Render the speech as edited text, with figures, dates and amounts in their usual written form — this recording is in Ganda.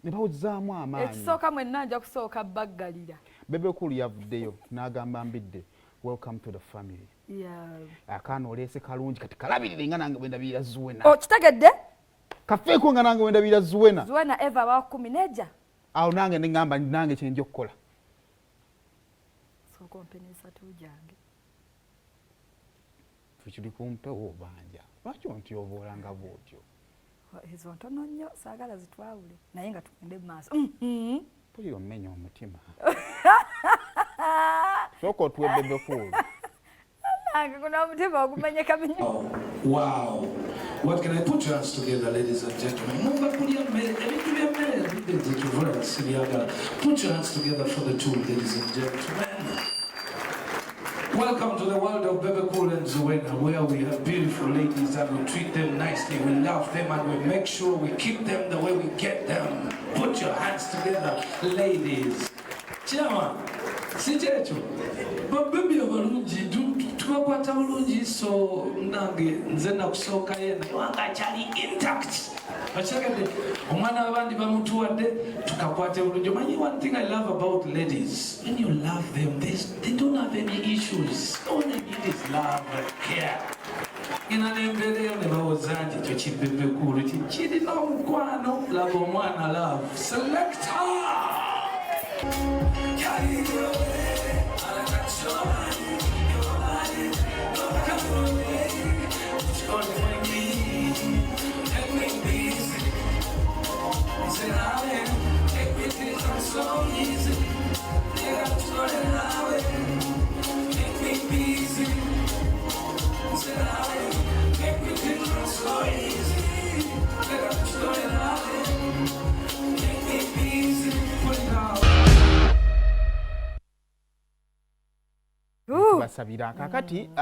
ne bawuzzaamu amaanyi. Ekisooka mwenna nja kusooka baggalira. Bebe Cool yavuddeyo n'agamba Mbidde, welcome to the family. Akaana oleese kalungi kati kalabirire nga nange bwe ndabirira Zuena. Kitegedde? Kafeeko nga nange bwe ndabirira Zuena. Zuena Eva bwakumye nejja. Awo nange ne ngamba nange kye nja okukola. Kompensa tujange. Tukiri kumpewo obanja. Lwaki ontyoboolanga bw'otyo? Ezo ntono nnyo saagala zitwawule naye nga tugende mu maaso. Pulira ommenya omutima. Sooka otuwe Bebe Cool. Wow. What can I put your hands together, ladies and gentlemen? Put your hands together for the two, ladies and gentlemen. Welcome to the world of Bebe Cool and Zuena, where we have beautiful ladies and we treat them nicely, we love them and we make sure we keep them the way we get them. Put your hands together, ladies. Chama, si checho. But baby bulungi, tukakwata bulungi so nange nze nakusooka yena wanga akyali intact. Bachagade omwana abandi bamutuwadde tukakwate bulungi. Manyi one thing I love about ladies, when you love them, they don't have any issues. All they need is love and care. Ina nembereyo ne bawoza nti ekyo kibebe Cool kirina omukwano laba omwana love. Selector! Basabira kakati